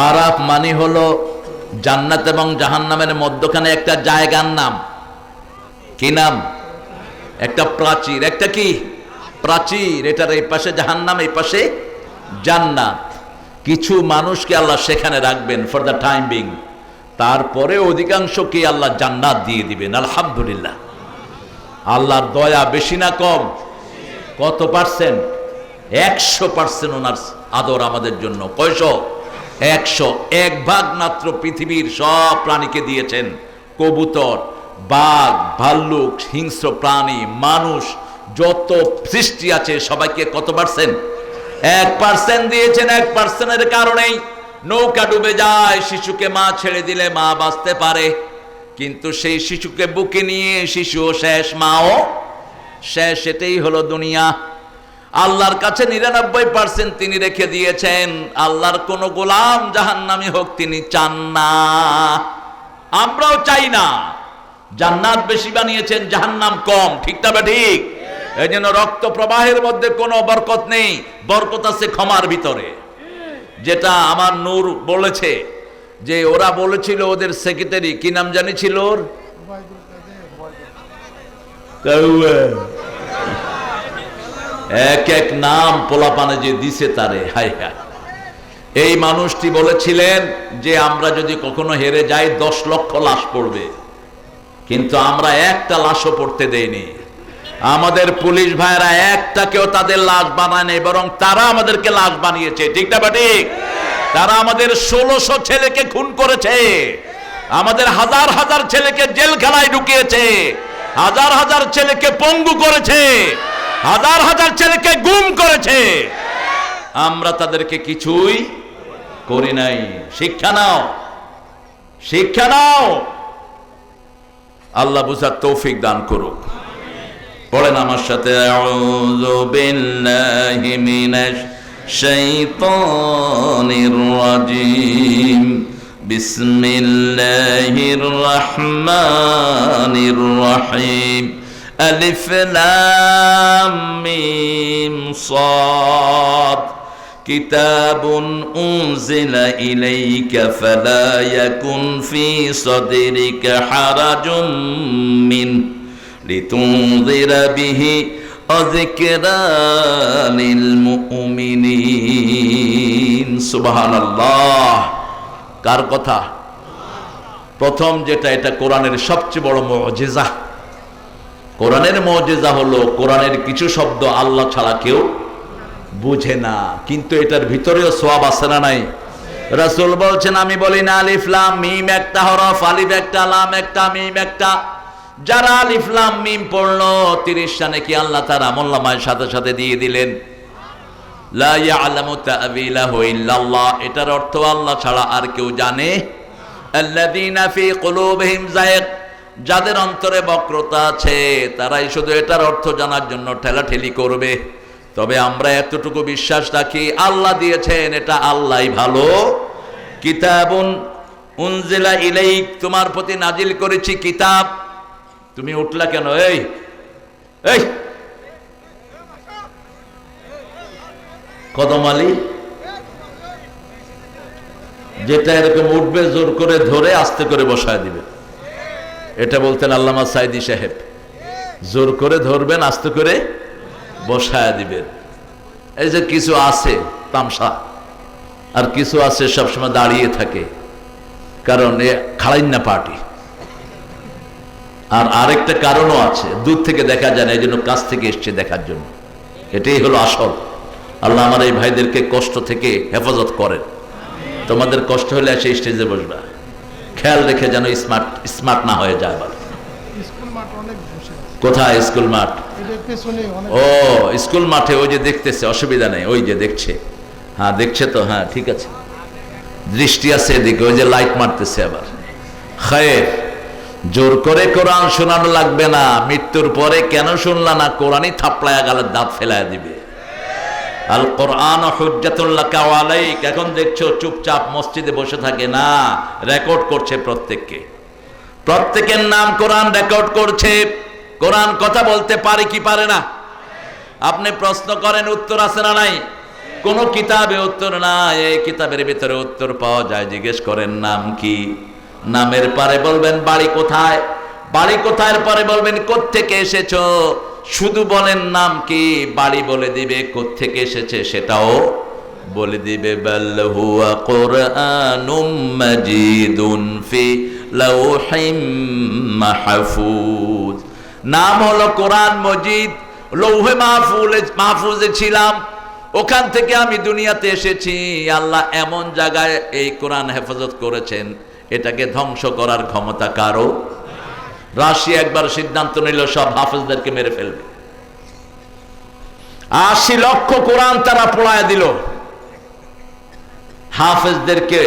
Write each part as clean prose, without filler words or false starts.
আরাফ মানে হলো জান্নাত এবং জাহান্নামের মধ্যখানে একটা জায়গার নাম। কি নাম? একটা প্রাচীর। একটা কি প্রাচীর? এটার এই পাশে জাহান্নাম, এই পাশে জান্নাত। কিছু মানুষকে আল্লাহ সেখানে রাখবেন ফর দ্য টাইম বিং, তারপরে অধিকাংশকে আল্লাহ জান্নাত দিয়ে দিবেন। আলহামদুলিল্লাহ। আল্লাহর দয়া বেশি না কম? কত পার্সেন্ট? 100% ওনার আদর আমাদের জন্য। কয়শো? 101 ভাগ মাত্র পৃথিবীর সব প্রাণীকে দিয়েছেন। কবুতর, বাঘ, ভাল্লুক, হিংস্র প্রাণী, মানুষ, যত সৃষ্টি আছে সবাইকে কত পার্সেন্ট? 1% দিয়েছেন। 1%-এর কারণেই নৌকা ডুবে যায়, শিশুকে মা ছেড়ে দিলে মা বাঁচতে পারে, কিন্তু সেই শিশুকে বুকে নিয়ে শিশুও শেষ, মাও শেষ। এটাই হলো দুনিয়া। আল্লাহর কাছে 99% তিনি রেখে দিয়েছেন। আল্লাহর কোন গোলাম জাহান্নামী হোক তিনি চান না, আমরাও চাই না। জান্নাত বেশি বানিয়েছেন, জাহান্নাম কম। ঠিক না? ঠিক। এই জন্য রক্ত প্রবাহের মধ্যে কোনো বরকত নেই, বরকত আছে ক্ষমার ভিতরে। যেটা আমার নূর বলেছে, যে ওরা বলেছিল ওদের সেক্রেটারি, কি নাম জানি ছিল ওর, এক এক নাম পোলাপানে যে দিছে তারে, হায় হায়। এই মানুষটি বলেছিলেন যে আমরা যদি কখনো হেরে যাই 10 লক্ষ লাশ পড়বে, কিন্তু আমরা একটা লাশও পড়তে দেইনি। আমাদের পুলিশ ভাইরা একটাকেও তাদের লাশ বানায় নাই, বরং তারা আমাদেরকে লাশ বানিয়েছে। ঠিক না? ঠিক। তারা আমাদের 1600 ছেলেকে খুন করেছে, আমাদের হাজার হাজার ছেলেকে জেলখানায় ঢুকিয়েছে, হাজার হাজার ছেলেকে পঙ্গু করেছে, হাজার হাজার ছেলেকে গুম করেছে। আমরা তাদেরকে কিছুই করি নাই। শিক্ষা নাও, শিক্ষা নাও। আল্লাহ বুঝার তৌফিক দান করুক। পড়েন আমার সাথে, আউযু বিল্লাহি মিনাশ শাইতানির রাজিম, বিসমিল্লাহির রহমানির রহিম, আলিফ লাম মিম সাদ, কিতাবুন উনজিলা ইলাইকা ফালা ইয়াকুন ফি সাদরিকা হারাজুম মিন লিতুনযিরা বিহি ওয়া যিকরা লিল মুমিনিন। সুবহানাল্লাহ। কার কথা? প্রথম যেটা, এটা কোরআনের সবচেয়ে বড় মুজিজা। কোরআনের মুজিজা হলো কোরআনের কিছু শব্দ আল্লাহ ছাড়া কেউ বুঝে না, কিন্তু এটার ভিতরেও সওয়াব আছে না নাই? রাসূল বলছেন, আমি বলি না আলিফ লাম মিম একটা হরফ, আলিফ একটা, লাম একটা, মিম একটা। যারা আলিফ লাম মিম পড়লো 30টা নেকি আল্লাহ তার আমলনামায় সাথে সাথে দিয়ে দিলেন। লা ইয়ালামু তা'ওয়িলাহু ইল্লাল্লাহ, এটার অর্থ আল্লাহ ছাড়া আর কেউ জানে। আল্লাযীনা ফী কুলূবিহিম যায়গ, যাদের অন্তরে বক্রতা আছে তারাই শুধু এটার অর্থ জানার জন্য ঠেলাঠেলি করবে। তবে আমরা এতটুকু বিশ্বাস রাখি, আল্লাহ দিয়েছেন, এটা আল্লাহই ভালো। কিতাবুন উনজিলা ইলাইক, তোমার প্রতি নাজিল করেছি কিতাব। তুমি উঠলা কেন? এই এই কদম আলী, যেটা এরকম উঠবে জোর করে ধরে আস্তে করে বসায় দিবে, এটা বলতেন আল্লামা সাইদি সাহেব। জোর করে ধরবেন, আস্তে করে বসায় দিবেন। এই যে কিছু আছে তামসা, আর কিছু আছে সবসময় দাঁড়িয়ে থাকে, কারণ এ খাড়াইন্না পার্টি। আর আরেকটা কারণও আছে, দূর থেকে দেখা যায় না, এই জন্য কাছ থেকে এসছে দেখার জন্য। এটাই হলো আসল। আল্লাহ আমার এই ভাইদেরকে কষ্ট থেকে হেফাজত করেন। তোমাদের কষ্ট হলে এসে স্টেজে বসবা, খেয়াল রেখে যেন স্মার্ট না হয়ে যায়। আবার কোথায় স্কুল মাঠ? ও স্কুল মাঠে, ওই যে দেখতেছে, অসুবিধা নেই, ওই যে দেখছে। হ্যাঁ দেখছে তো, হ্যাঁ ঠিক আছে, দৃষ্টি আছে এদিকে, ওই যে লাইট মারতেছে। আবার খায়ের, জোর করে কোরআন শোনানো লাগবে না। মৃত্যুর পরে কেন শুনলা না, কোরআনই থাপড়ায়া গালের দাঁত ফেলায় দিবে। আল কোরআন হুজ্জাতুল লাকা ওয়া আলাইক। এখন দেখছো চুপচাপ মসজিদে বসে থাকে না, রেকর্ড করছে প্রত্যেককে, প্রত্যেকের নাম কোরআন রেকর্ড করছে। কোরআন কথা বলতে পারে কি পারে না? আপনি প্রশ্ন করেন, উত্তর আছে না নাই? কোন কিতাবে উত্তর নাই। এই কিতাবের ভিতরে উত্তর পাওয়া যায়। জিজ্ঞেস করেন নাম কি, নামের পরে বলবেন বাড়ি কোথায়, বাড়ি কোথায় পরে বলবেন কোত্থেকে এসেছো। শুধু বলেন নাম কি, বাড়ি বলে দিবে, কোত্থেকে এসেছে সেটাও বলে দিবে। বাল হুয়া কুরআনুম মাজিদুন ফি লাউহিম মাহফুজ। নাম হলো কোরআন মজিদ, লৌহে মাহফুজে ছিলাম, ওখান থেকে আমি দুনিয়াতে এসেছি। আল্লাহ এমন জায়গায় এই কোরআন হেফাজত করেছেন, এটাকে ধ্বংস করার ক্ষমতা কারো। রাশিয়া একবার সিদ্ধান্ত নিল সব হাফেজদেরকে মেরে ফেলবে। 80 লক্ষ কোরআন তারা পোড়ায় দিল। হাফেজদেরকে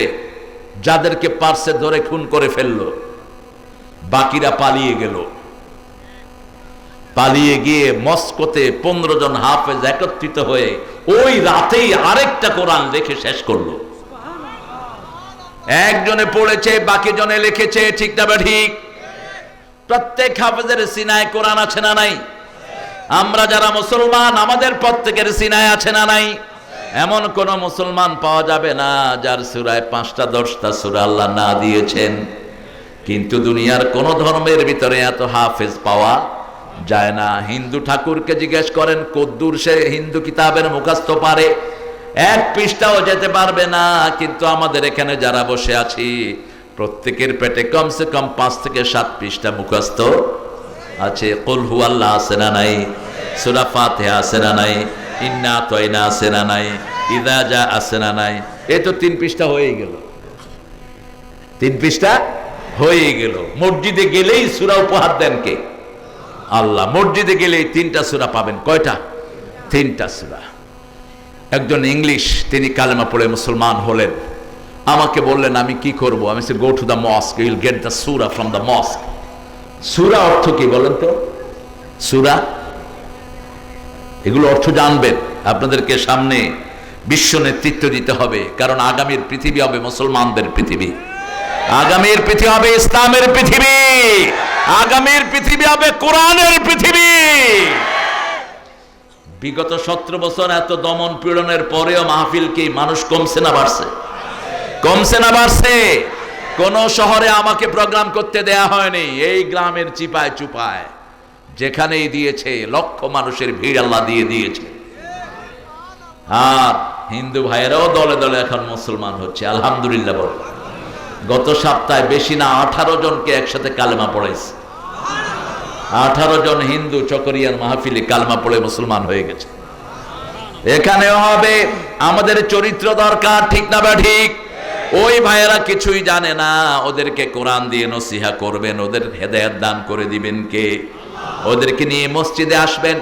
যাদেরকে পারছে ধরে খুন করে ফেললো, বাকিরা পালিয়ে গেল। পালিয়ে গিয়ে মস্কোতে 15 জন হাফেজ একত্রিত হয়ে ওই রাতেই আরেকটা কোরআন লিখে শেষ করলো। একজনে পড়েছে, বাকি জনে লিখেছে, ঠিক না ঠিক? প্রত্যেক হাফেজের সিনায় কোরআন আছে না নাই? আমরা যারা মুসলমান আমাদের প্রত্যেকের সিনায় আছে না নাই? এমন কোন মুসলমান পাওয়া যাবে না যার সূরায় 5টা 10টা সূরা আল্লাহ না দিয়েছেন। কিন্তু দুনিয়ার কোন ধর্মের ভিতরে এত হাফেজ পাওয়া যায় না। হিন্দু ঠাকুরকে জিজ্ঞেস করেন কদ্দুর সে হিন্দু কিতাবের মুখস্থ পারে, 1 পৃষ্ঠাও যেতে পারবে না। কিন্তু আমাদের এখানে যারা বসে আছি প্রত্যেকের পেটে কমসে কম 5 থেকে 7 পৃষ্ঠা মুখস্থ আছে। কুল হু আল্লাহ আছে না নাই? সূরা ফাতিহা আছে না নাই? ইন্না আতাইনা আছে না নাই? ইযা জা আছে না নাই? এই তো 3 পৃষ্ঠা হয়ে গেল। 3 পৃষ্ঠা হয়ে গেল। মসজিদে গেলেই সূরা উপহার দেন কে? আল্লাহ। মসজিদে গেলেই 3টা সূরা পাবেন। কয়টা? 3টা সূরা। একজন ইংলিশ, তিনি কালেমা পড়ে মুসলমান হলেন। আমাকে বললেন আমি কি করব? আমি say go to the mosque, you will get the সূরা ফ্রম দ্য মস্ক। সূরা অর্থ কি বলেন তো? সূরা, এগুলো অর্থ জানবেন। আপনাদেরকে সামনে বিশ্ব নেতৃত্ব দিতে হবে, কারণ আগামীর পৃথিবী হবে মুসলমানদের পৃথিবী, আগামীর পৃথিবী হবে ইসলামের পৃথিবী, আগামীর পৃথিবী হবে কোরআনের পৃথিবী। বিগত 17 বছর এত দমন পীড়নের পরেও মাহফিল কি মানুষ কমছে না বাড়ছে? কমছে না বাড়ছে? কোন শহরে আমাকে প্রোগ্রাম করতে দেয়া হয়নি। এই গ্রামের চিপায় চুপায় যেখানেই দিয়েছে লক্ষ মানুষের ভিড় আল্লাহ দিয়ে দিয়েছে। আর হিন্দু ভাইয়েরাও দলে দলে এখন মুসলমান হচ্ছে, আলহামদুলিল্লাহ বল। গত সপ্তাহে বেশি না 18 জনকে একসাথে কালেমা পড়াইছে। 18 জন হিন্দু চকরিয়ার মাহফিলে কালেমা পড়ে মুসলমান হয়ে গেছে। এখানেও হবে। আমাদের চরিত্র দরকার, ঠিক না বা ঠিক? ওই ভাইয়েরা কিছুই জানে না, ওদেরকে কোরআন দিয়ে নসিহা করবেন, ওদের হেদায়েত দান করে দিবেন কে? ওদেরকে নিয়ে মসজিদে আসবেন,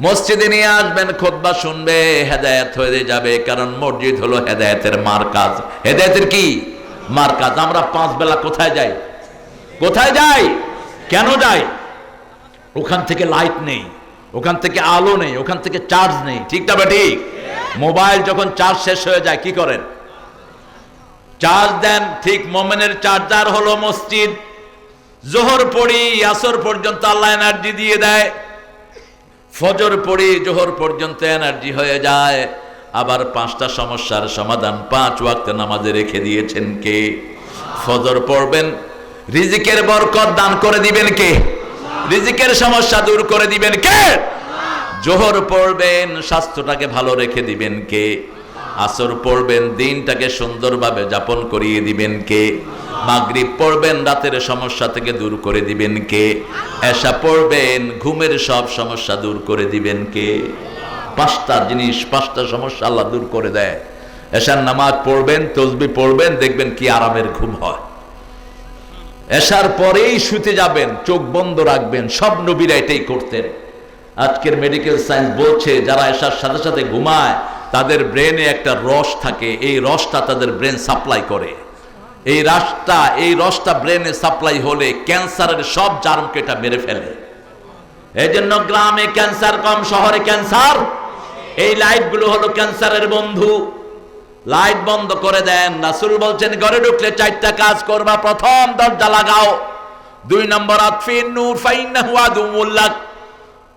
মসজিদে নিয়ে আসবেন, খুতবা শুনবে, হেদায়েত হয়ে যাবে। কারণ মসজিদ হলো হেদায়েতের মারকাজ। হেদায়েতের কি মারকাজ? আমরা 5 বেলা কোথায় যাই? কোথায় যাই? কেন যাই? ওখান থেকে লাইট নেই, ওখান থেকে আলো নেই, ওখান থেকে চার্জ নেই, ঠিক না ঠিক? মোবাইল যখন চার্জ শেষ হয়ে যায় কি করেন? চার্জ দেন। ঠিক মোমেনের চার্জার হলো মসজিদ। জোহর পড়ি আসর পর্যন্ত আল্লাহ এনার্জি দিয়ে দেয়, ফজর পড়ি জোহর পর্যন্ত এনার্জি হয়ে যায়। আবার 5টা সমস্যার সমাধান 5 ওয়াক্ত নামাজে রেখে দিয়েছেন কে? ফজর পড়বেন, রিজিকের বরকত দান করে দিবেন কে? রিজিকের সমস্যা দূর করে দিবেন কে? জোহর পড়বেন, স্বাস্থ্যটাকে ভালো রেখে দিবেন কে? আসর পড়বেন, দিনটাকে সুন্দরভাবে যাপন করিয়ে দিবেন কে? মাগরিব পড়বেন, রাতের সমস্যা থেকে দূর করে দিবেন কে? এশা পড়বেন, ঘুমের সব সমস্যা দূর করে দিবেন কে? 5টা জিনিস, 5টা সমস্যা আল্লাহ দূর করে দেয়। এশার নামাজ পড়বেন, তাসবিহ পড়বেন, দেখবেন কি আরামের ঘুম হয়। এশার পরেই শুতে যাবেন, চোখ বন্ধ রাখবেন। সব নবীরা এটাই করতেন। আজকের মেডিকেল সায়েন্স বলছে যারা এশার সাথে সাথে ঘুমায় তাদের ব্রেনে একটা রস থাকে, এই রসটা তাদের ব্রেন সাপ্লাই করে। এই রসটা ব্রেনে সাপ্লাই হলে ক্যান্সারের সব জার্মকে এটা মেরে ফেলে। এই জন্য গ্রামে ক্যান্সার কম, শহরে ক্যান্সার। এই লাইটগুলো হলো ক্যান্সারের বন্ধু। লাইট বন্ধ করে দেন। রাসূল বলছেন ঘরে ঢুকলে 4টা কাজ করবা। প্রথম, দরজা লাগাও। 2 নম্বর, আতফিন নূর ফাইন্নাহু আদুউল্লাহ,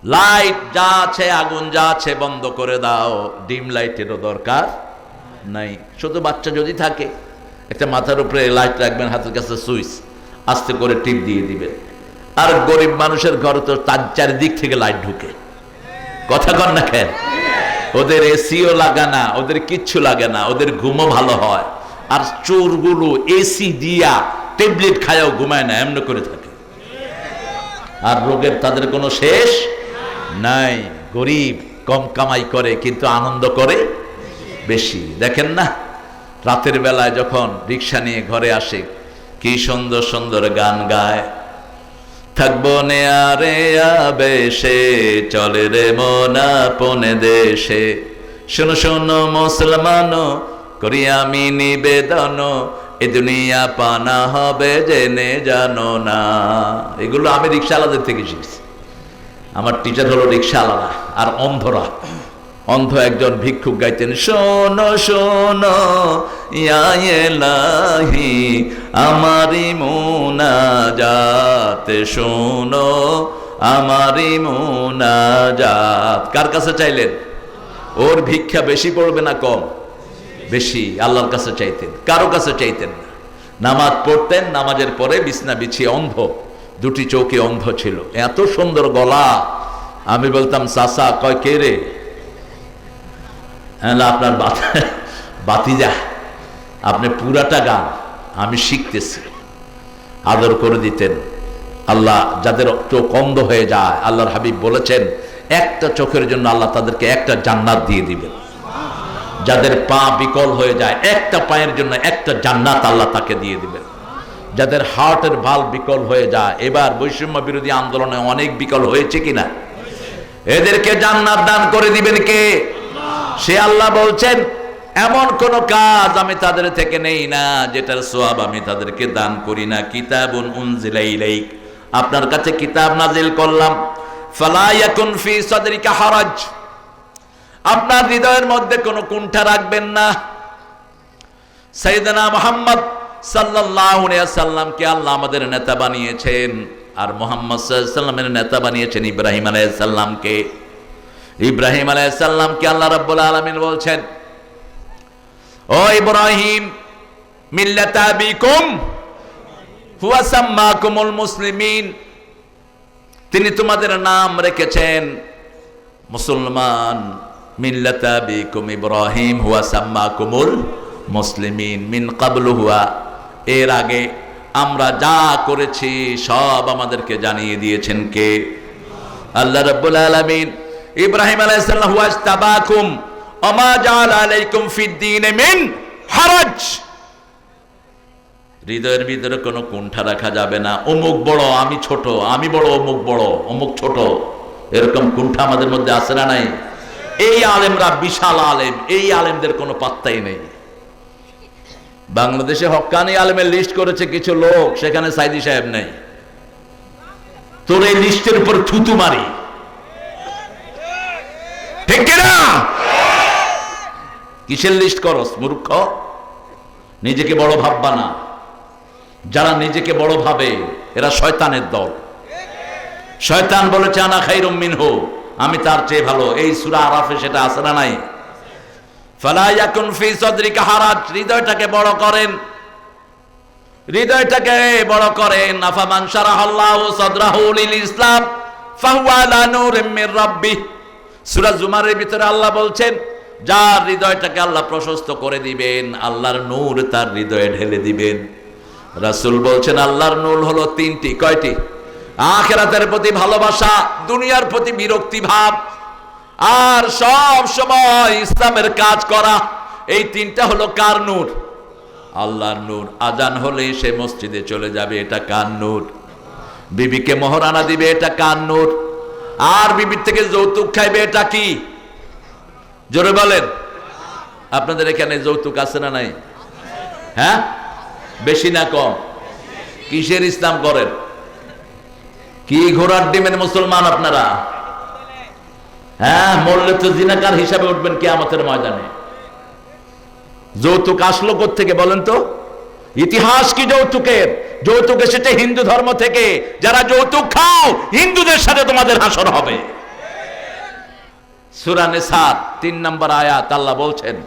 লাইট যা আছে, আগুন যা আছে বন্ধ করে দাও, ডিম লাইটেরও দরকার নাই। শুধু বাচ্চা যদি থাকে, একটা মাথার উপরে লাইট রাখবেন, হাতের কাছে সুইচ, আস্তে করে টিপ দিয়ে দিবেন। আর গরিব মানুষের ঘরে তো তার চারিদিক থেকে লাইট ঢুকে, কথা কন না খেন। ওদের এসিও লাগে না, ওদের কিচ্ছু লাগে না, ওদের ঘুমও ভালো হয়। আর চোরগুলো এসি দিয়া ট্যাবলেট খায়াও ঘুমায় না, এমন করে থাকে। আর রোগের তাদের কোনো শেষ নাই। গরিব, কম কামাই করে কিন্তু আনন্দ করে বেশি। দেখেন না, রাতের বেলায় যখন রিক্সা নিয়ে ঘরে আসে, কি সুন্দর সুন্দর গান গায়। থাকবো নেয়ারে আবেশে, চলে রে মন আপনে দেশে, শোনো শোনো মুসলমান, করি আমি নিবেদন, এ দুনিয়া পানা হবে জেনে জানো না। এগুলো আমি রিক্সাওয়ালাদের থেকে শিখছি। আমার টিচার হলো রিক্সাওয়ালারা আর অন্ধরা। অন্ধ একজন ভিক্ষুক গাইতেন, শোনো শোনো ইয়া ইলাহি আমারি মুনাজাত, শোনো আমারি মুনাজাত। কার কাছে চাইলেন? ওর ভিক্ষা বেশি পড়বে না কম? বেশি। আল্লাহর কাছে চাইতেন, কারো কাছে চাইতেন না। নামাজ পড়তেন, নামাজের পরে বিছনা বিছিয়ে অন্ধ, দুটি চৌকি অন্ধ ছিল, এত সুন্দর গলা। আমি বলতাম, চাচা, কয় কে রে? আপনার বাতিজা, আপনি পুরাটা গান, আমি শিখতেছি। আদর করে দিতেন। আল্লাহ যাদের চোখ অন্ধ হয়ে যায়, আল্লাহর হাবিব বলেছেন একটা চোখের জন্য আল্লাহ তাদেরকে একটা জান্নাত দিয়ে দিবেন। যাদের পা বিকল হয়ে যায়, একটা পায়ের জন্য একটা জান্নাত আল্লাহ তাকে দিয়ে দিবেন। যাদের হার্টের ভালভ বিকল হয়ে যায়, এবার বৈষম্য বিরোধী আন্দোলনে অনেক বিকল হয়েছে কিনা, এদেরকে জান্নাত দান করে দিবেন কে? সে আল্লাহ বলছেন, এমন কোন কাজ আমি তাদের থেকে নেই না যেটার সওয়াব আমি তাদেরকে দান করি না। কিতাবুন উনজিলা ইলাইক, আপনার কাছে কিতাব নাজিল করলাম, ফালা ইয়াকুন ফি সাদরিকা হারাজ, আপনার হৃদয়ের মধ্যে কোনো কুণ্ঠা রাখবেন না। সাইয়েদনা মুহাম্মদ সাল্লাল্লাহু আলাইহি ওয়াসাল্লামকে আল্লাহ আমাদের নেতা বানিয়েছেন, আর মুহাম্মদ সাল্লাল্লাহু আলাইহি ওয়াসাল্লামের নেতা বানিয়েছেন ইব্রাহিম আলাইহিস সালামকে। ইব্রাহিম আলাইহিস সালামকে আল্লাহ রাব্বুল আলামিন বলছেন, ও ইব্রাহিম, মিল্লাতা আবিকুম হুয়া সাম্মাকুমুল মুসলিমিন, তিনি তোমাদের নাম রেখেছেন মুসলমান। মিল্লাতা আবিকুম ইব্রাহিম হুয়া সাম্মাকুমুল মুসলিমিন মিন ক্বাবলু হুয়া, এর আগে আমরা যা করেছি সব আমাদেরকে জানিয়ে দিয়েছেন কে? আল্লাহ রাব্বুল আলামিন। ইব্রাহিম আলাইহিস সালাম, হুয়া ইস্তাবাকুম ওয়া মা জাআলা আলাইকুম ফিদ-দীন মিন হারাজ, হৃদয়ের ভিতরে কোনো কুণ্ঠা রাখা যাবে না। অমুক বড়, আমি ছোট, আমি বড়, অমুক বড়, অমুক ছোট, এরকম কুণ্ঠা আমাদের মধ্যে আছে না নাই? এই আলেমরা বিশাল আলেম, এই আলেমদের কোনো পাত্তাই নেই। বাংলাদেশে হক্কানি আলেমের লিস্ট করেছে কিছু লোক, সেখানে সাইদি সাহেব নেই। তোর এই লিস্টের উপর থুতু মারি, ঠিক কিনা? কিসের লিস্ট করস মূর্খ? নিজেকে বড় ভাববা না। যারা নিজেকে বড় ভাবে এরা শয়তানের দল। শয়তান বলেছে আনা খায়রুম মিনহু, আমি তার চেয়ে ভালো। এই সূরা আরাফে সেটা আছে না নাই? ফালা ইয়াকুন ফি সাদরিকা হারাজ, হৃদয়টাকে বড় করেন, হৃদয়টাকে বড় করেন। আফামান শারাহাল্লাহু সাদরাহু লিল ইসলাম ফাহুয়া আলা নূরিম মির রাব্বিহ, সূরা জুমারের ভিতরে আল্লাহ বলছেন, যার হৃদয়টাকে আল্লাহ প্রশস্ত করে দিবেন, আল্লাহর নূর তার হৃদয়ে ঢেলে দিবেন। রাসূল বলছেন আল্লাহর নূর হলো তিনটি। কয়টি? আখিরাতের প্রতি ভালোবাসা, দুনিয়ার প্রতি বিরক্তি ভাব, আর সব সময় ইসলামের কাজ করা। এই তিনটা হলো কার নূর? আল্লাহর নূর। আজান হলেই সে মসজিদে চলে যাবে, এটা কার নূর? বিবিকে মোহরানা দিবে, এটা কার নূর? আর বিবির থেকে যৌতুক খাইবে, এটা কি? জোরে বলেন। আপনাদের এখানে যৌতুক আছে না নাই? হ্যাঁ, বেশি না কম? কিসের ইসলাম করেন? কি ঘোড়ার ডিমের মুসলমান আপনারা? হ্যাঁ, মরলে তো জিনাকার হিসাবে উঠবেন কিয়ামতের ময়দানে। যৌতুক আসলো কোত্থেকে বলেন তো? ইতিহাস কি যৌতুকের? যৌতুক এসেছে হিন্দু ধর্ম থেকে। যারা যৌতুক খাও, হিন্দুদের সাথে তোমাদের হাসর হবে। সূরা নিসার 3 নম্বর আয়াত আল্লাহ বলছেন,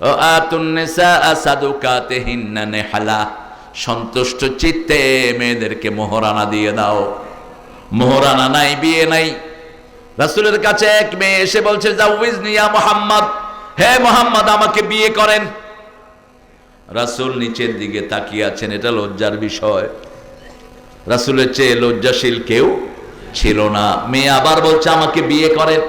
ও আতুন নিসা সাদুকাতিহিন্না নিহালা, সন্তুষ্ট চিত্তে মেয়েদেরকে মোহরানা দিয়ে দাও। মোহরানা নাই, বিয়ে নাই। রাসূলের কাছে এক মেয়ে এসে বলছে, জাউইজনি ইয়া মুহাম্মদ, হে মুহাম্মদ আমাকে বিয়ে করেন। রাসূল নিচের দিকে তাকিয়ে আছেন, এটা লজ্জার বিষয়। রাসূলের চেয়ে লজ্জাশীল কেউ ছিল না। মেয়ে আবার বলছে আমাকে বিয়ে করেন।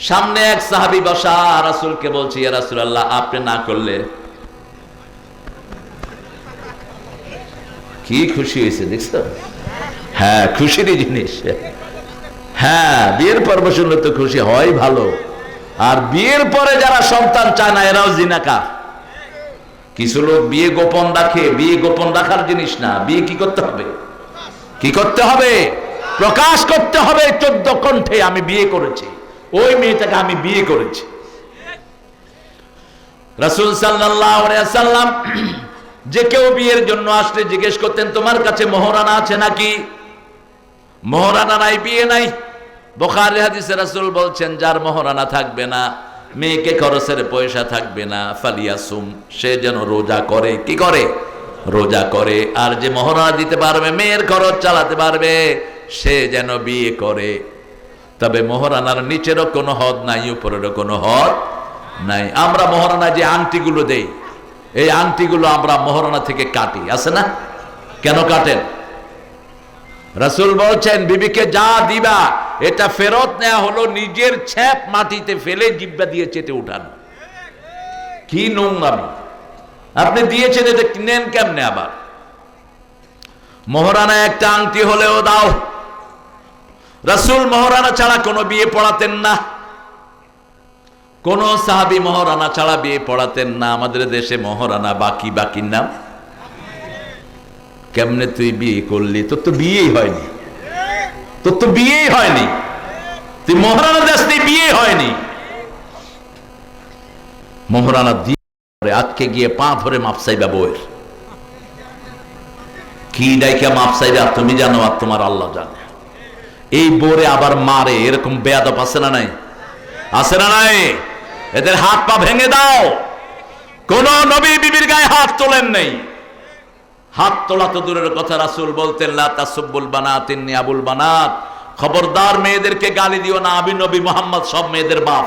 সামনে এক সাহাবী বসা, রাসূলকে বলছে, ইয়া রাসূলুল্লাহ আপনি না করলে। কি খুশি হয়েছে দেখছো? হ্যাঁ, খুশিরই জিনিস। হ্যাঁ, বিয়ের পর্ব শুনলে তো খুশি হয় ভালো। আর বিয়ের পরে যারা সন্তান চায় না এরাও জিনাকার। কিছু লোক বিয়ে গোপন রাখে, বিয়ে গোপন রাখার জিনিস না। বিয়ে কি করতে হবে? কি করতে হবে? প্রকাশ করতে হবে 14 কণ্ঠে আমি বিয়ে করেছি, ওই মেয়েটাকে আমি বিয়ে করেছি। রাসূল সাল্লাল্লাহু আলাইহি ওয়াসাল্লাম যে কেউ বিয়ের জন্য আসলে জিজ্ঞেস করতেন, তোমার কাছে মোহরানা আছে নাকি? মোহরানা নাই, বিয়ে নাই। বুখারী হাদিসে রাসূল বলছেন, যার মোহরানা থাকবে না, মেয়েকে খরচের পয়সা থাকবে না, ফালিয়াসুম, সে যেন রোজা করে। কি করে? রোজা করে। আর যে মোহরানা দিতে পারবে, মেয়ের খরচ চালাতে পারবে, সে যেন বিয়ে করে। তবে মোহরানার নিচেরও কোনো হদ নাই, উপরেরও কোনো হদ নাই। আমরা মোহরানা যে আংটিগুলো দেই, এই আংটিগুলো আমরা মোহরানা থেকে কাটি, আছে না? কেন কাটেন? রাসূল বলছেন, বিবিকে যা দিবা এটা ফেরত নেওয়া হলো নিজের ছ্যাপ মাটিতে ফেলে জিহ্বা দিয়ে চেটে উঠানো। কি নোংরামি! আপনি দিয়েছেন, এটা নেন কেমনে আবার? মোহরানা একটা আংটি হলেও দাও। রাসূল মোহরানা ছাড়া কোনো বিয়ে পড়াতেন না। কোন সাহাবী মোহরানা ছাড়া বিয়ে পড়াতেন না। আমাদের দেশে মোহরানা বাকি, বাকির নাম। কেমনে তুই বিয়ে করলি? তোর তো বিয়েই হয়নি, তোর তো বিয়েই হয়নি, তুই মোহরানা দাসনি, বিয়ে হয়নি। মোহরানা দিয়ে আজকে গিয়ে পা ধরে মাপ চাইবা বউয়ের। কি ডাইকা মাপ চাইবা তুমি জানো, আর তোমার আল্লাহ জানে। এই বোরে আবার মারে, এরকম বেয়াদব আছে না নাই? আছে না নাই? এদের হাত পা ভেঙে দাও। কোন নবী বিবির গায়ে হাত তোলেন নাই। হাত তোলা তো দূরের কথা, রাসূল বলতেন, লা তাসুব্বুল বানাত ইন্নী আবুল বানাত, খবরদার মেয়েদেরকে গালি দিও না, আমি নবী মুহাম্মদ সব মেয়েদের বাপ।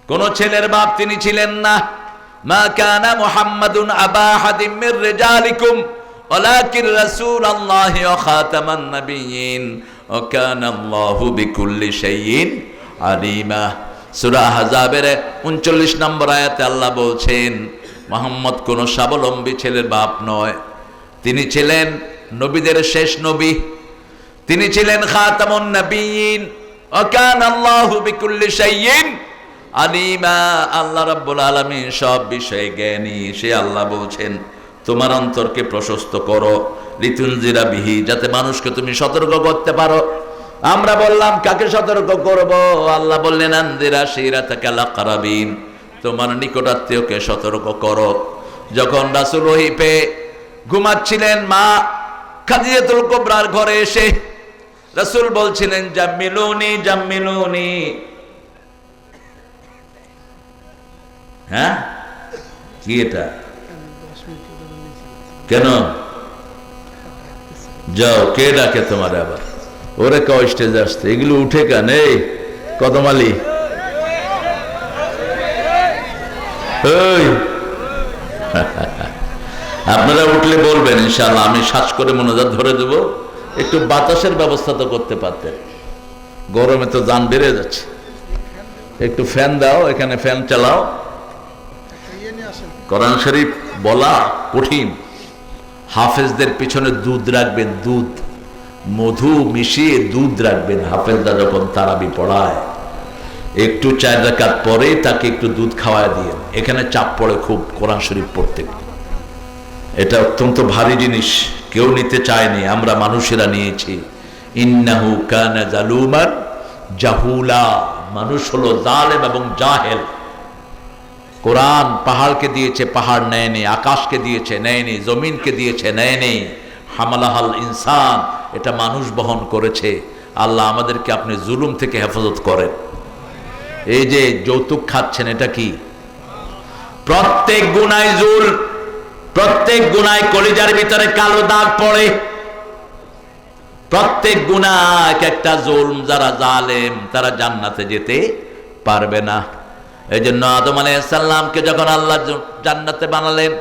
কোন ছেলের বাপ তিনি ছিলেন না। মা কানা মুহাম্মাদুন আবা আহাদিম মির রিজালিকুম ওয়ালাকিন রাসূলুল্লাহি ওয়া খাতামান নাবিয়্যিন ওয়া কানা আল্লাহু বিকুল্লি শাইইন আলিমা। সূরা আহজাবের 39 নম্বর আয়াতে আল্লাহ বলছেন, মুহাম্মদ কোন স্বাবলম্বী ছেলের বাপ নয়। তিনি ছিলেন নবীদের শেষ নবী, তিনি ছিলেন খাতামুন নাবিয়্যিন ওয়া কানা আল্লাহু বিকুল্লি শাইইন আলিমা। আল্লাহ রাব্বুল আলামিন সব বিষয়ে জ্ঞানী। সে আল্লাহ বলছেন, তোমার অন্তরকে প্রশস্ত করো, লিতুনজিরা বিহি, যাতে মানুষকে তুমি সতর্ক করতে পারো। আমরা বললাম কাকে সতর্ক করব? আল্লাহ বললেন, আনজিরা শিরাতাকাল আকরাবিন, তোমার নিকটাত্মীয়কে সতর্ক করো। যখন রাসূল ওহী পেয়ে ঘুমাচ্ছিলেন, মা খাদিজাতুল কুবরার ঘরে এসে রাসূল বলছিলেন, জাম্মিলুনি জাম্মিলুনি। হ্যাঁ, কি এটা? কেন যাও, কে ডাকে তোমার? আবার ওরে ক স্টেজে আসতে, এগুলো উঠে কেন? এই কদম আলী, আপনারা উঠলে বলবেন ইনশাআল্লাহ, আমি শ্বাস করে মোনাজাত ধরে দেব। একটু বাতাসের ব্যবস্থা তো করতে পারতেন, গরমে তো জান বেড়ে যাচ্ছে। একটু ফ্যান দাও, এখানে ফ্যান চালাও। কোরআন শরীফ বলা কঠিন। হাফেজদের পিছনে দুধ রাখবেন, দুধ, মধু মিশিয়ে দুধ রাখবেন। হাফেজরা যখন তারাবি পড়ায়, একটু 4 রাকাত পরে তাকে একটু দুধ খাওয়ায় দিয়ে। এখানে চাপ পড়ে খুব কোরআন শরীফ পড়তে। এটা অত্যন্ত ভারী জিনিস, কেউ নিতে চায়নি, আমরা মানুষেরা নিয়েছি। ইন্নাহু কানা জালুমান জাহুলা, মানুষ হলো জালেম এবং জাহেল। কোরআন পাহাড়কে দিয়েছে, পাহাড় নেয়নি। আকাশকে দিয়েছে, নেয়নি। জমিনকে দিয়েছে, নেয়নি। হামালাহাল ইনসান, এটা মানুষ বহন করেছে। আল্লাহ আমাদেরকে আপনি জুলুম থেকে হেফাজত করেন। এই যে যৌতুক খাচ্ছেন, এটা কি? প্রত্যেক গুনায় জুল, প্রত্যেক গুনায় কলিজার ভিতরে কালো দাগ পড়ে, প্রত্যেক গুনাহ এক একটা জুলম। যারা জালেম তারা জান্নাতে যেতে পারবে না। এই জন্য আদম আলাইহিস সালামকে যখন আল্লাহ জান্নাতে বানালেন,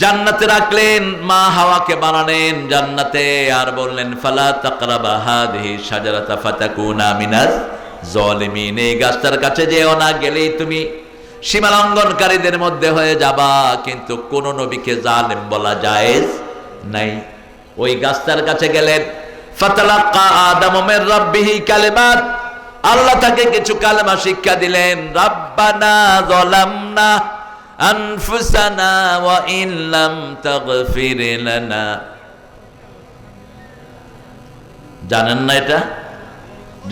জান্নাতে রাখলেন, মা হাওয়াকে বানালেন জান্নাতে, আর বললেন ফালা তাকরাবা হাদিহি শাজারাতা ফাতাকুনা মিনাজ জালিমিন, এই গাছটার কাছে যেও না, গেলেই তুমি সীমালঙ্ঘনকারীদের মধ্যে হয়ে যাবা। কিন্তু কোন নবীকে জালেম বলা জায়েজ নাই। ওই গাছটার কাছে গেলেন, ফাতালাক্কা আদামু মির রাব্বিহি কালিমাত, আল্লাহ তাকে কিছু কালেমা শিক্ষা দিলেন। রাব্বানা যালামনা আনফুসানা ওয়া ইন লাম তাগফির লানা। জানেন না এটা?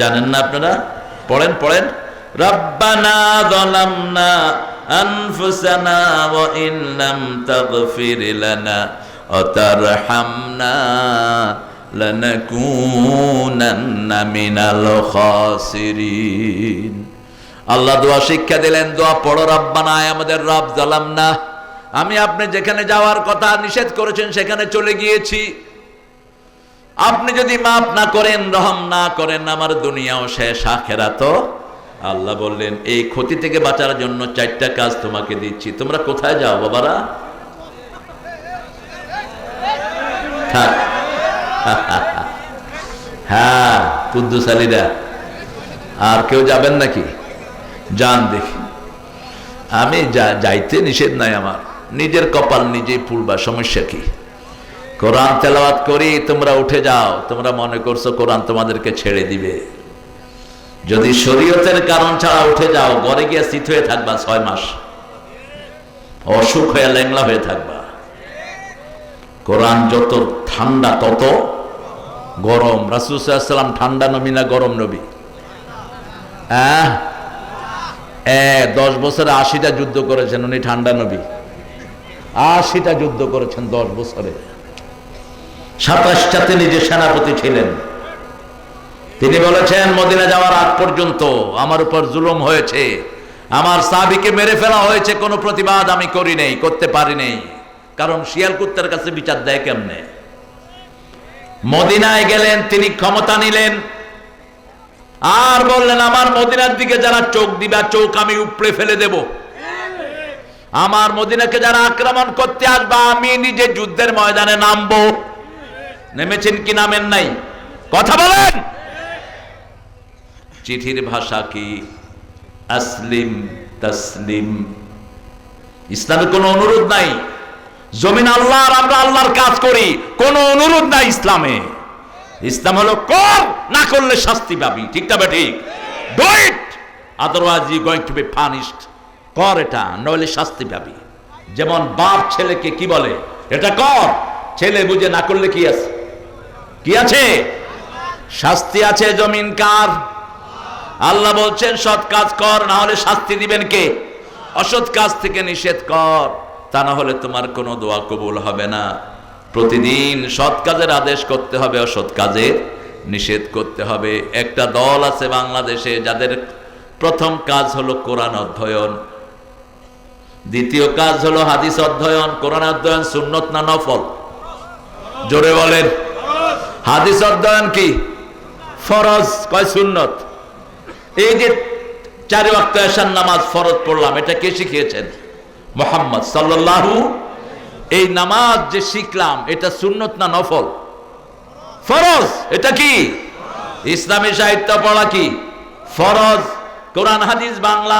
জানেন না আপনারা? পড়েন পড়েন। রাব্বানা যালামনা আনফুসানা ওয়া ইন লাম তাগফির লানা ওয়া তারহামনা লানাকুনান্না মিনাল খাসিরিন। আল্লাহ দোয়া শিক্ষা দিলেন, দোয়া পড়ো, রাব্বানা, আমাদের রব, যালামনা, আমি আপনি যেখানে যাওয়ার কথা নিষেধ করেছেন সেখানে চলে গিয়েছি। আপনি যদি মাফ না করেন, রহম না করেন, আমার দুনিয়াও শেষ, আখিরাতও। আল্লাহ বললেন, এই ক্ষতি থেকে বাঁচার জন্য 4টা কাজ তোমাকে দিচ্ছি, তোমরা কোথায় যাও বাবারা? থাক। হ্যাঁ, কুদ্দুস আলীরা, আর কেউ যাবেন নাকি? যান দেখি। আমি যাইতে নিষেধ নাই, আমার নিজের কপাল নিজেই পুড়বা, সমস্যা কি? কোরআন তেলাওয়াত করি, তোমরা উঠে যাও। তোমরা মনে করছো কোরআন তোমাদেরকে ছেড়ে দিবে? যদি শরীয়তের কারণ ছাড়া উঠে যাও, ঘরে গিয়ে শীত হয়ে থাকবা 6 মাস, অসুখ হয়ে ল্যাংলা হয়ে থাকবা। কোরআন যত ঠান্ডা তত গরম। রাসূল সাল্লাল্লাহু আলাইহি ওয়াসাল্লাম ঠান্ডা নবী না গরম নবী? 10 বছরে 80টা যুদ্ধ করেছেন উনি, ঠান্ডা নবী। 80টা যুদ্ধ করেছেন 10 বছরে। 27টাতে নিজে সেনাপতি ছিলেন। তিনি বলেছেন, মদিনা যাওয়ার আগ পর্যন্ত আমার উপর জুলুম হয়েছে, আমার সাহাবীকে মেরে ফেলা হয়েছে, কোনো প্রতিবাদ আমি করি নাই, করতে পারি নাই। কারণ শিয়াল কুত্তার কাছে বিচার দেয় কেমনে? মদিনায় গেলেন, তিনি ক্ষমতা নিলেন, আর বললেন, আমার মদিনার দিকে যারা চোখ দিবা, চোখ আমি উপড়ে ফেলে দেব। আমার মদিনাকে যারা আক্রমণ করতে আসবা, আমি নিজে যুদ্ধের ময়দানে নামবো। নেমেছেন কি নামেন নাই? কথা বলেন। চিঠির ভাষা কি? আসলিম তাসলিম। ইসলামের কোনো অনুরোধ নাই। জমিন আল্লাহর, আমরা আল্লাহর কাজ করি, কোনো অনুরোধ নাই ইসলামে। ইসলাম হলো কর, না করলে শাস্তি পাবি। ঠিক না? ঠিক। Do it, otherwise you going to be punished. কর এটা, নইলে শাস্তি পাবি। যেমন বাপ ছেলেকে কি বলে? এটা কর। ছেলে বুঝে না করলে কি আছে? কি আছে? শাস্তি আছে। জমিন কার? আল্লাহ বলছেন সৎ কাজ কর, না হলে শাস্তি দিবেন কে? অসৎ কাজ থেকে নিষেধ কর, তা না হলে তোমার কোনো দোয়া কবুল হবে না। প্রতিদিন সৎ কাজের আদেশ করতে হবে, অসৎ কাজের নিষেধ করতে হবে। একটা দল আছে বাংলাদেশে যাদের প্রথম কাজ হলো কোরআন অধ্যয়ন, দ্বিতীয় কাজ হলো হাদিস অধ্যয়ন। কোরআন অধ্যয়ন সুন্নত না নফল? জোরে বলেন। হাদিস অধ্যয়ন কি? ফরজ। কয় সুন্নত? এই যে 4 ওয়াক্ত এশার নামাজ ফরজ পড়লাম, এটা কে শিখিয়েছেন? মুহাম্মদ সাল্লাল্লাহু। এই নামাজ যে শিখলাম, এটা সুন্নত না নফল? ফরজ। এটা কি? ইসলামী সাহিত্য পড়া কি? ফরজ। কোরআন হাদিস বাংলা,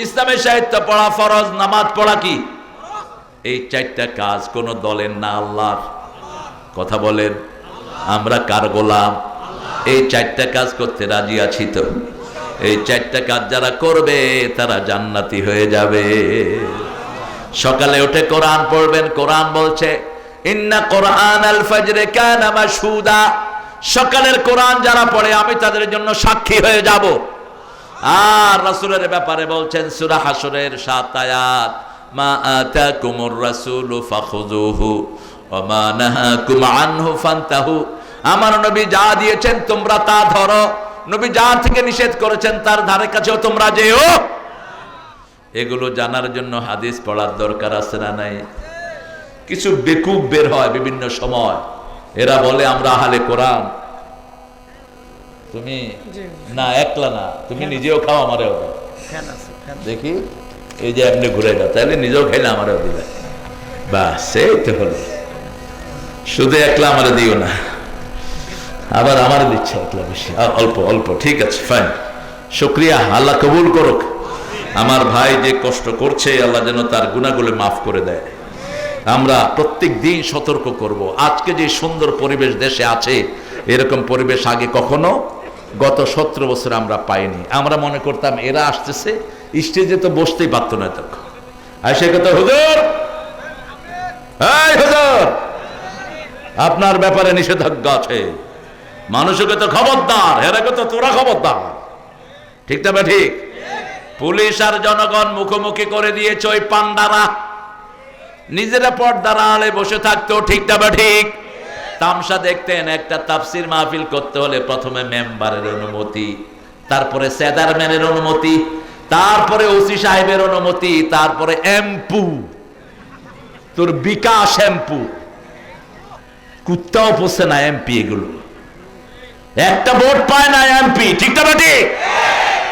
ইসলামী সাহিত্য পড়া ফরজ। নামাজ পড়া কি? এই 4টা কাজ কোন দলের না, আল্লাহর। কথা বলেন। আমরা কার গোলাম? এই 4টা কাজ করতে রাজি আছি তো? এই 4টা কাজ যারা করবে তারা জান্নাতি হয়ে যাবে। সকালে উঠে কোরআন পড়বেন। কোরআন বলছে, ইন্না কোরআনাল ফাজরে কানা মাশহুদা। সকালের কোরআন যারা পড়ে আমি তাদের জন্য সাক্ষী হয়ে যাব। আর রাসূলের ব্যাপারে বলছেন সূরা হাশরের 7 আয়াত, মা আতাকুমুর রাসূলু ফাখুযুহু ওয়া মা নাহাকুম আনহু ফান্তাহু। আমার নবী যা দিয়েছেন তোমরা তা ধরো, নবী যা থেকে নিষেধ করেছেন তার ধারে কাছেও তোমরা যেও। এগুলো জানার জন্য হাদিস পড়ার দরকার আছে না নাই? কিছু বেকুব বের হয় বিভিন্ন সময়, এরা বলে আমরা আহলে কোরআন। তুমি না একলা না, তুমি নিজেও খাও, আমারেও দাও। দেখি এই যে এমনি ঘুরে দাও, তাহলে নিজেও খাইলে আমারও দিবে। বাস এই তো হলো। শুধু একলা আমারে দিও না, আবার আমার দিচ্ছে একলা বেশি, অল্প অল্প। ঠিক আছে, ফাইন, শুকরিয়া, আল্লাহ কবুল করুক। আমার ভাই যে কষ্ট করছে, আল্লাহ যেন তার গুনাহগুলো মাফ করে দেয়। আমরা প্রত্যেক দিন সতর্ক করব। আজকে যে সুন্দর পরিবেশ দেশে আছে, এরকম পরিবেশ আগে কখনো গত 17 বছর আমরা পাইনি। আমরা মনে করতাম এরা আসতেছে, স্টেজে তো বসতেই পারতো না তখন। আর সে কথা, হুজুর এই হুজুর আপনার ব্যাপারে নিষেধাজ্ঞা আছে, মানুষকে তো খবরদার, এরাকে তো তোরা খবরদার। ঠিক না বা ঠিক? পুলিশ আর জনগণ মুখোমুখি করে দিয়েছে ওই পান্ডারা, নিজেরা পর্দার আড়ালে বসে থাকতো। ঠিক না বা ঠিক? তামসা দেখতেন। একটা তাফসির মাহফিল করতে হলে প্রথমে মেম্বারের অনুমতি, তারপরে চেয়ারম্যানের অনুমতি, তারপরে ওসি সাহেবের অনুমতি, তারপরে এমপু, তোর বিকাশ এমপু, কুত্তাও পোষে না এমপি। এগুলো একটা ভোট পায় না এমপি। ঠিক না ঠিক?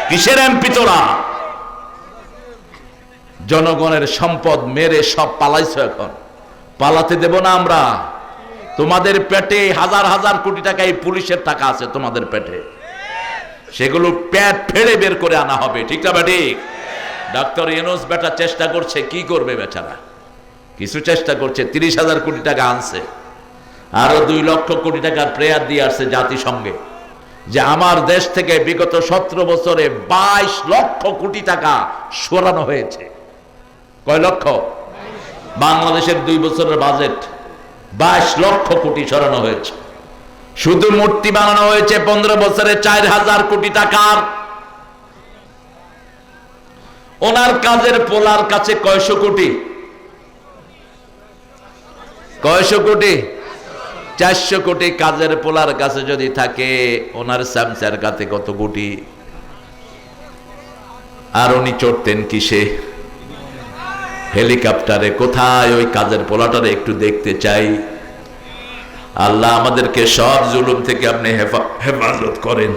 কিসের এমপি তোরা? জনগণের সম্পদ মেরে সব পালাইছো, এখন পালাতে দেব না আমরা। তোমাদের পেটে হাজার হাজার কোটি টাকা এই পুলিশের টাকা আছে তোমাদের পেটে, সেগুলো পেট ফেড়ে বের করে আনা হবে। ঠিক না ঠিক? ডক্টর ইউনূস বেটা চেষ্টা করছে, কি করবে বেচারা? কিছু চেষ্টা করছে, 30,000 কোটি টাকা আনছে, আরো 2 লক্ষ কোটি টাকার প্রেয়ার দিয়ে আসছে জাতিসংঘে, যে আমার দেশ থেকে বিগত 17 বছরে 22 লক্ষ কোটি টাকা সরানো হয়েছে। কয় লক্ষ? বাংলাদেশের 2 বছরের বাজেট 22 লক্ষ কোটি সরানো হয়েছে। শুধু মূর্তি বানানো হয়েছে 15 বছরে 4,000 কোটি টাকার। ওনার কাজের পোলার কাছে কয়শো কোটি? কয়শো কোটি? 400 কোটি কাজের পোলার কাছে যদি থাকে, ওনার স্যামসার কাছে কত কোটি? আর উনি চড়তেন কিসে? হেলিকপ্টারে। কোথায় ওই কাজের পোলাটারে একটু দেখতে চাই। আল্লাহ আমাদেরকে সব জুলুম থেকে আপনি হেফাজত করেন।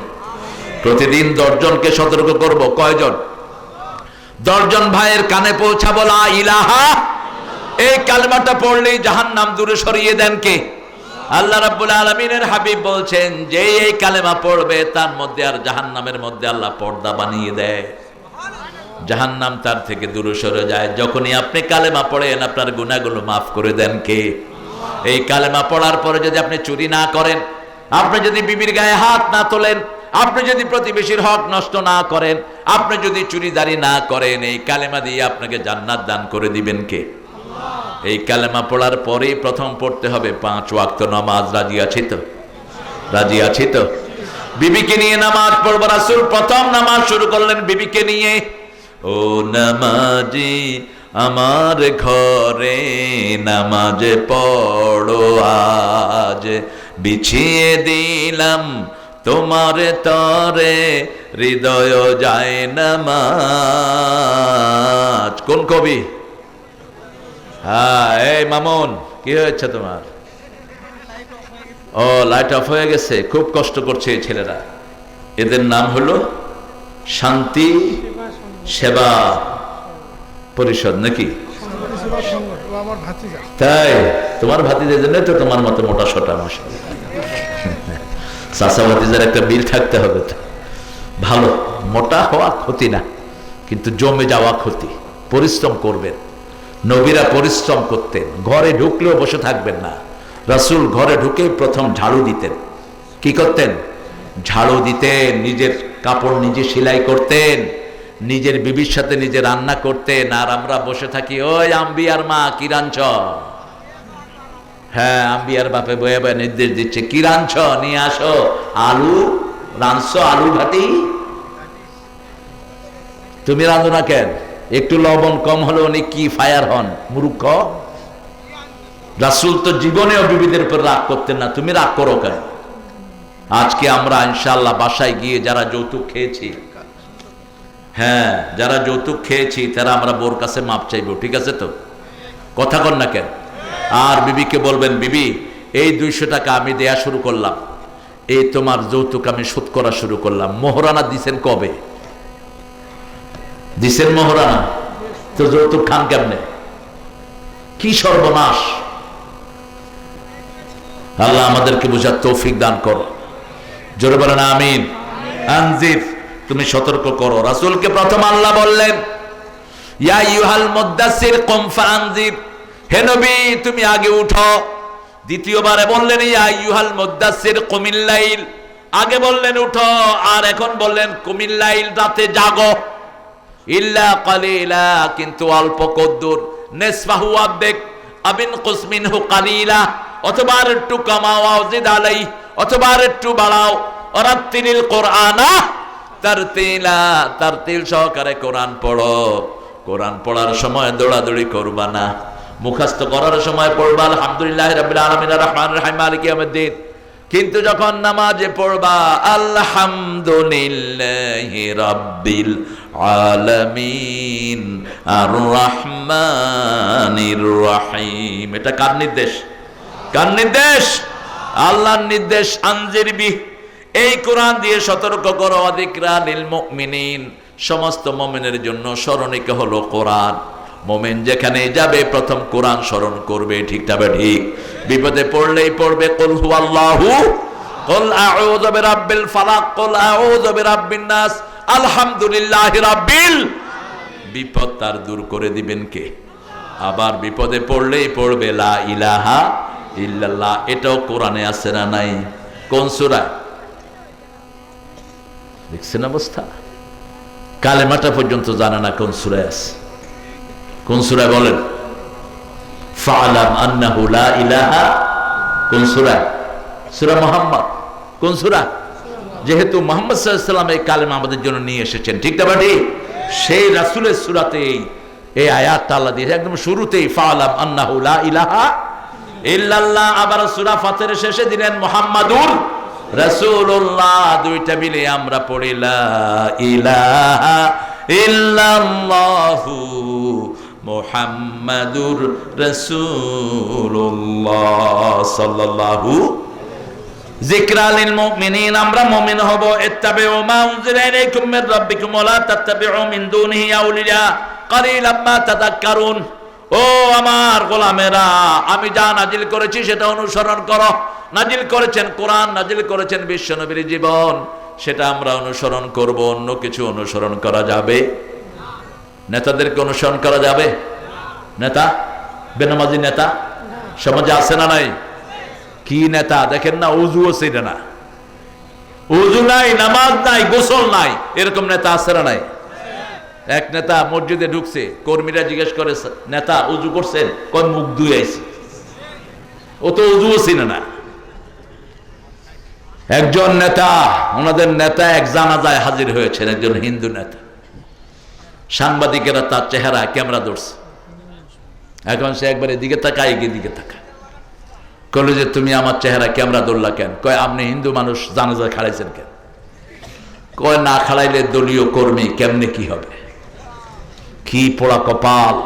প্রতিদিন 10 জনকে সতর্ক করব। কয়জন? 10 জন ভাইয়ের কানে পৌঁছাবো লা ইলাহা, এই কালেমাটা পড়লেই জাহান্নাম দূরে সরিয়ে দেন কে? আল্লাহ রাব্বুল আলামিনের হাবিব বলছেন, যে এই কালেমা পড়বে তার মধ্যে আর জাহান্নামের মধ্যে আল্লাহ পর্দা বানিয়ে দেয়, জাহান্নাম তার থেকে দূরে সরে যায়। যখনই আপনি কালেমা পড়েন, আপনার গুনাহগুলো মাফ করে দেন কে? এই কালেমা পড়ার পরে যদি আপনি চুরি না করেন, আপনি যদি বিবির গায়ে হাত না তোলেন, আপনি যদি প্রতিবেশীর হক নষ্ট না করেন, আপনি যদি চুরিদারি না করেন, এই কালেমা দিয়ে আপনাকে জান্নাত দান করে দিবেন কে? এই কালেমা পড়ার পরেই প্রথম পড়তে হবে 5 ওয়াক্ত নামাজ। রাজি আছি তো? রাজি আছি তো? বিবিকে নিয়ে নামাজ পড়ব। রাসূল প্রথম নামাজ শুরু করলেন বিবিকে নিয়ে। ও নামাজি আমার ঘরে নামাজ পড়ো আজ, বিছিয়ে দিলাম তোমার তরে হৃদয় যায় নামাজ। কোন কবি? হ্যাঁ, এই মামুন, কি হয়েছে তোমার? ও, লাইট অফ হয়ে গেছে। খুব কষ্ট করছে এই ছেলেরা। এদের নাম হলো শান্তি সেবা পরিষদ নাকি? তাই তোমার ভাতিজার জন্য তো তোমার মতো মোটা সোটা মাশাআল্লাহ। চাচা ভাতিজার একটা মিল থাকতে হবে তো। ভালো, মোটা হওয়া ক্ষতি না, কিন্তু জমে যাওয়া ক্ষতি। পরিশ্রম করবেন। নবীরা পরিশ্রম করতেন। ঘরে ঢুকলেও বসে থাকবেন না। রাসূল ঘরে ঢুকেই প্রথম ঝাড়ু দিতেন। কি করতেন? ঝাড়ু দিতেন। নিজের কাপড় নিজে সেলাই করতেন, নিজের বিবির সাথে নিজে রান্না করতেন। আর আমরা বসে থাকি, ওই আম্বিয়ার মা কি রাঁধছ? হ্যাঁ, আম্বিয়ার বাপে বয়ে বয়ে নির্দেশ দিচ্ছে, কি রাঁধছ? নিয়ে আসো। আলু রাঁধছ? আলু ঘাটি? তুমি রাঁধো না কেন? একটু লবণ কম হলে উনি কি ফায়ার হন? মূর্খ। রাসূল তো জীবনেও বিবিদের উপর রাগ করতেন না। তুমি রাগ করো কেন? আজকে আমরা ইনশাআল্লাহ বাসায় গিয়ে যারা যৌতুক খেয়েছি, হ্যাঁ যারা যৌতুক খেয়েছি তারা আমরা বোর কাছে মাপ চাইবো, ঠিক আছে তো? কথা কন না কেন? আর বিবিকে বলবেন, বিবি এই 200 টাকা আমি দেয়া শুরু করলাম, এই তোমার যৌতুক আমি শোধ করা শুরু করলাম। মোহরানা দিছেন কবে? দিছেন মোহরানা? তো যৌতুক খান কেমনে? কি সর্বনাশ! আল্লাহ আমাদেরকে বোঝার তৌফিক দান করো। জোরে বলেন আমিন। আনজির, তুমি সতর্ক করো। রাসূলকে প্রথম আল্লাহ বললেন ইয়া আইয়ুহাল মুদ্দাসসির কুম ফাআনজির, হে নবী তুমি আগে উঠো। দ্বিতীয়বারে বললেন ইয়া আইয়ুহাল মুদ্দাসসির কুমিল লাইল, আগে বললেন উঠো, আর এখন বললেন কুমিল লাইল, রাতে জাগো। ইল্লা কালিলা, কিন্তু অল্প কদ্দুর, নিসফাহু আবদিক আবিন কুসমিনহু কালিলা, অথবা একটু কমাও, আউজিদ আলাই, অথবা একটু বাড়াও। ওরাত্তিলিল কোরআনা তারতিলা, তারতিল সহকারে কোরআন পড়ো। কোরআন পড়ার সময় দৌড়াদৌড়ি করবা না, মুখস্থ করার সময় পড়বা আলহামদুলিল্লাহি রাব্বিল আলামিন আর রহমানির রহিম মালিকি ইয়াউমিদ্দিন। কিন্তু যখন নামাজে পড়বা আলহামদুলিল্লাহি রাব্বিল আলামিন আর রহমানির রহিম, এটা কার নির্দেশ? কার নির্দেশ? আল্লাহর নির্দেশ। আনজির বি, এই কোরআন দিয়ে সতর্ক করো। যিকরা লিল মুমিনিন, সমস্ত মুমিনের জন্য স্মরণিকা হলো কোরআন। মুমিন যেখানে যাবে প্রথম কোরআন স্মরণ করবে, ঠিক তবে ঠিক। বিপদে পড়লেই পড়বে কুল হুয়াল্লাহু, কুল আউযু বিরাব্বিল ফালাক, কুল আউযু বিরাব্বিন নাস, আলহামদুলিল্লাহি রাব্বিল। বিপদ তার দূর করে দিবেন কে? আবার বিপদে পড়লেই পড়বে লা ইলাহা ইল্লাল্লাহ, এটাও কোরআনে আছে না নাই? কোন সূরা? দেখছেন অবস্থা? কালেমাটা পর্যন্ত জানে না কোন সূরায় আছে। কোন সূরা বলেন? ফাআলাম আন্নাহু লা ইলাহা, কোন সূরা? সূরা মুহাম্মদ। কোন সূরা? যেহেতু মুহাম্মদ সাল্লাল্লাহু আলাইহি ওয়াসাল্লাম এই কালেমা আমাদের জন্য নিয়ে এসেছেন, ঠিক না ঠিক? সেই রাসূলের সূরাতেই এই আয়াতটা আল্লাহ দিয়েছে একদম শুরুতেই, ফাআলাম আন্নাহু লা ইলাহা ইল্লাল্লাহ। আবার সূরা ফাতিরের শেষে দিলেন মুহাম্মাদুর রাসূলুল্লাহ। দুইটা মিলে আমরা পড়ি লা ইলাহা ইল্লাল্লাহু মুহাম্মাদুর রাসূলুল্লাহ সাল্লাল্লাহু। যিকরা লিল মুমিনিন, আমরা মুমিন হব। ইত্তাবিউ মা উনজিলা ইলাইকুম মির রাব্বিকুম ওয়া লা তাত্তাবিউ মিন দুনিহি আউলিয়া কালিলাম মা তাযাক্কারুন। ও আমার গোলামেরা, আমি যা নাজিল করেছি সেটা অনুসরণ করো। নাজিল করেছেন কোরআন, নাজিল করেছেন বিশ্বনবীর জীবন, সেটা আমরা অনুসরণ করব। অন্য কিছু অনুসরণ করা যাবে? নেতাদেরকে অনুসরণ করা যাবে? নেতা, বেনামাজি নেতা সমাজে আছে না নাই? কি নেতা দেখেন না, উজুও ছিল না, উজু নাই, নামাজ নাই, গোসল নাই, এরকম নেতা আছে না নাই? এক নেতা মসজিদে ঢুকছে, কর্মীরা জিজ্ঞেস করে নেতা উজু করছেন? কয় মুখ ধুয়ে আইছে। ও তো উজুও ছিল না। একজন নেতা, ওনাদের নেতা এক জানাজায় হাজির হয়েছেন, একজন হিন্দু নেতা। সাংবাদিকেরা তার চেহারা ক্যামেরা ধরছে। এখন সে একবার এদিকে তাকায়, এগিয়ে দিকে তাকায়। কলে যে তুমি আমার চেহারা ক্যামেরা ধরলা কেন? কয় আপনি হিন্দু মানুষ, জানাজা খাড়াইছেন কেন? কয় না খাড়াইলে দলীয় কর্মী কেমনে কি হবে? কি পোড়া কপাল!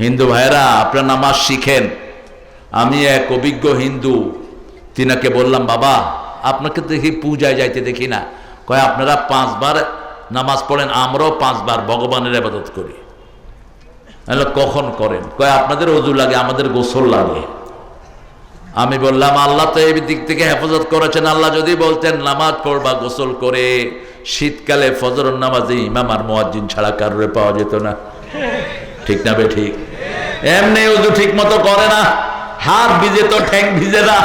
হিন্দু ভাইরা আপনার নামাজ শিখেন। আমি এক অভিজ্ঞ হিন্দু, তিনাকে বললাম বাবা আপনাকে দেখি পূজায় যাইতে দেখি না। কয় আপনারা 5 বার নামাজ পড়েন, আমরাও 5 বার ভগবানের ইবাদত করি। কখন করেন? কয় আপনাদের ওযু লাগে, আমাদের গোসল লাগে। আমি বললাম আল্লাহ তো এই দিক থেকে হেফাজত করেছেন। আল্লাহ যদি বলতেন নামাজ পড়বা গোসল করে, শীতকালে ফজরের নামাজে ইমাম আর মুয়াজ্জিন ছাড়া কারোরে পাওয়া যেত না, ঠিক না বে ঠিক? এমনি ওযু ঠিক মতো করে না, হাত ভিজে তো ঠ্যাং ভিজে না,